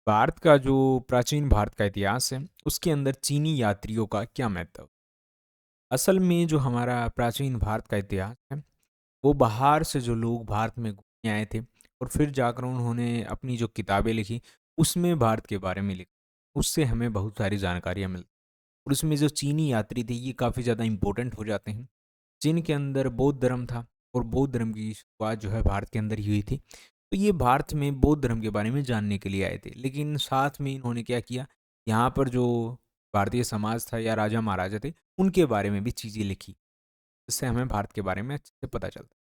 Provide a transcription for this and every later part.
भारत का जो प्राचीन भारत का इतिहास है, उसके अंदर चीनी यात्रियों का क्या महत्व? असल में जो हमारा प्राचीन भारत का इतिहास है, वो बाहर से जो लोग भारत में घूमने आए थे और फिर जाकर उन्होंने अपनी जो किताबें लिखी, उसमें भारत के बारे में लिखा। उससे हमें बहुत सारी जानकारियाँ मिलती और उसमें जो चीनी यात्री थे, ये काफ़ी ज़्यादा इम्पोर्टेंट हो जाते हैं। चीन के अंदर बौद्ध धर्म था और बौद्ध धर्म की शुरुआत जो है भारत के अंदर ही हुई थी। तो ये भारत में बौद्ध धर्म के बारे में जानने के लिए आए थे। लेकिन साथ में इन्होंने क्या किया, यहाँ पर जो भारतीय समाज था या राजा महाराजा थे, उनके बारे में भी चीज़ें लिखी। इससे हमें भारत के बारे में अच्छे से पता चलता है।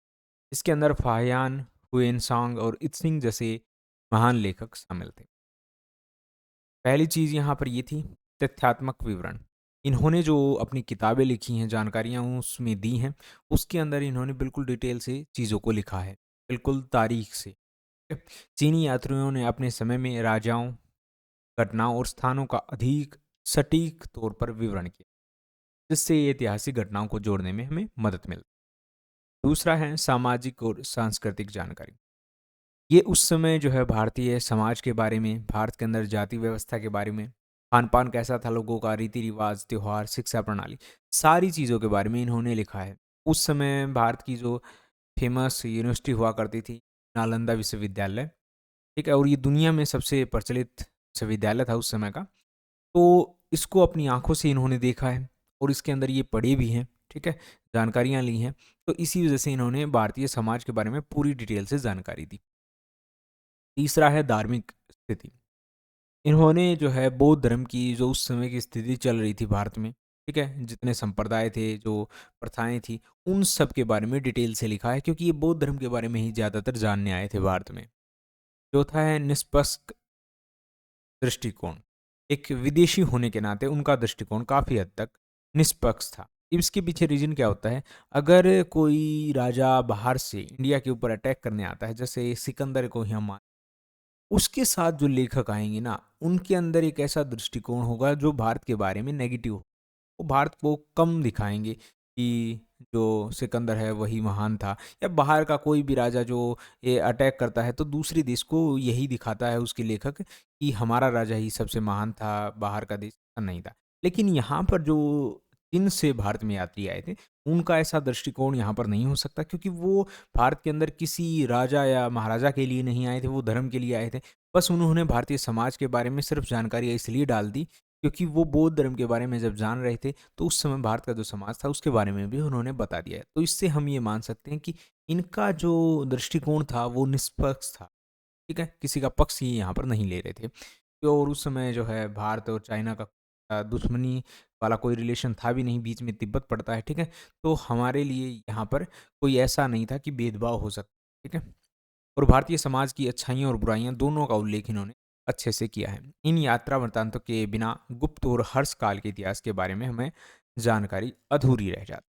इसके अंदर फाहियान, हुएनसांग और इत्सिंग जैसे महान लेखक शामिल थे। पहली चीज़ यहाँ पर ये थी तथ्यात्मक विवरण। इन्होंने जो अपनी किताबें लिखी हैं, जानकारियाँ उसमें दी हैं, उसके अंदर इन्होंने बिल्कुल डिटेल से चीज़ों को लिखा है, बिल्कुल तारीख से। चीनी यात्रियों ने अपने समय में राजाओं, घटनाओं और स्थानों का अधिक सटीक तौर पर विवरण किया, जिससे ये ऐतिहासिक घटनाओं को जोड़ने में हमें मदद मिलती। दूसरा है सामाजिक और सांस्कृतिक जानकारी। ये उस समय जो है भारतीय समाज के बारे में, भारत के अंदर जाति व्यवस्था के बारे में, खान-पान कैसा था लोगों का, रीति-रिवाज, त्योहार, शिक्षा प्रणाली, सारी चीज़ों के बारे में इन्होंने लिखा है। उस समय भारत की जो फेमस यूनिवर्सिटी हुआ करती थी, नालंदा विश्वविद्यालय, ठीक है? और ये दुनिया में सबसे प्रचलित विश्वविद्यालय था उस समय का। तो इसको अपनी आँखों से इन्होंने देखा है और इसके अंदर ये पढ़े भी हैं, ठीक है? जानकारियाँ ली हैं। तो इसी वजह से इन्होंने भारतीय समाज के बारे में पूरी डिटेल से जानकारी दी। तीसरा है धार्मिक स्थिति। इन्होंने जो है बौद्ध धर्म की जो उस समय की स्थिति चल रही थी भारत में, ठीक है? जितने संप्रदाय थे, जो प्रथाएँ थी, उन सब के बारे में डिटेल से लिखा है क्योंकि ये बौद्ध धर्म के बारे में ही ज़्यादातर जानने आए थे भारत में। चौथा है निष्पक्ष दृष्टिकोण। एक विदेशी होने के नाते उनका दृष्टिकोण काफ़ी हद तक निष्पक्ष था। इसके पीछे रीज़न क्या होता है, अगर कोई राजा बाहर से इंडिया के ऊपर अटैक करने आता है, जैसे सिकंदर को ही हम मान, उसके साथ जो लेखक आएँगे ना, उनके अंदर एक ऐसा दृष्टिकोण होगा जो भारत के बारे में नेगेटिव हो। वो भारत को कम दिखाएँगे कि जो सिकंदर है वही महान था, या बाहर का कोई भी राजा जो ये अटैक करता है तो दूसरे देश को यही दिखाता है उसके लेखक कि हमारा राजा ही सबसे महान था, बाहर का देश ऐसा नहीं था। लेकिन यहाँ पर जो चीन से भारत में यात्री आए थे, उनका ऐसा दृष्टिकोण यहाँ पर नहीं हो सकता क्योंकि वो भारत के अंदर किसी राजा या महाराजा के लिए नहीं आए थे, वो धर्म के लिए आए थे। बस उन्होंने भारतीय समाज के बारे में सिर्फ़ जानकारी इसलिए डाल दी क्योंकि वो बौद्ध धर्म के बारे में जब जान रहे थे, तो उस समय भारत का जो समाज था, उसके बारे में भी उन्होंने बता दिया है। तो इससे हम ये मान सकते हैं कि इनका जो दृष्टिकोण था, वो निष्पक्ष था, ठीक है? किसी का पक्ष ही यहाँ पर नहीं ले रहे थे। और उस समय जो है भारत और चाइना का दुश्मनी वाला कोई रिलेशन था भी नहीं, बीच में तिब्बत पड़ता है, ठीक है? तो हमारे लिए यहाँ पर कोई ऐसा नहीं था कि भेदभाव हो सकता, ठीक है? और भारतीय समाज की अच्छाइयाँ और बुराइयाँ दोनों का उल्लेख इन्होंने अच्छे से किया है। इन यात्रा वृत्तांतों के बिना गुप्त और हर्ष काल के इतिहास के बारे में हमें जानकारी अधूरी रह जाती।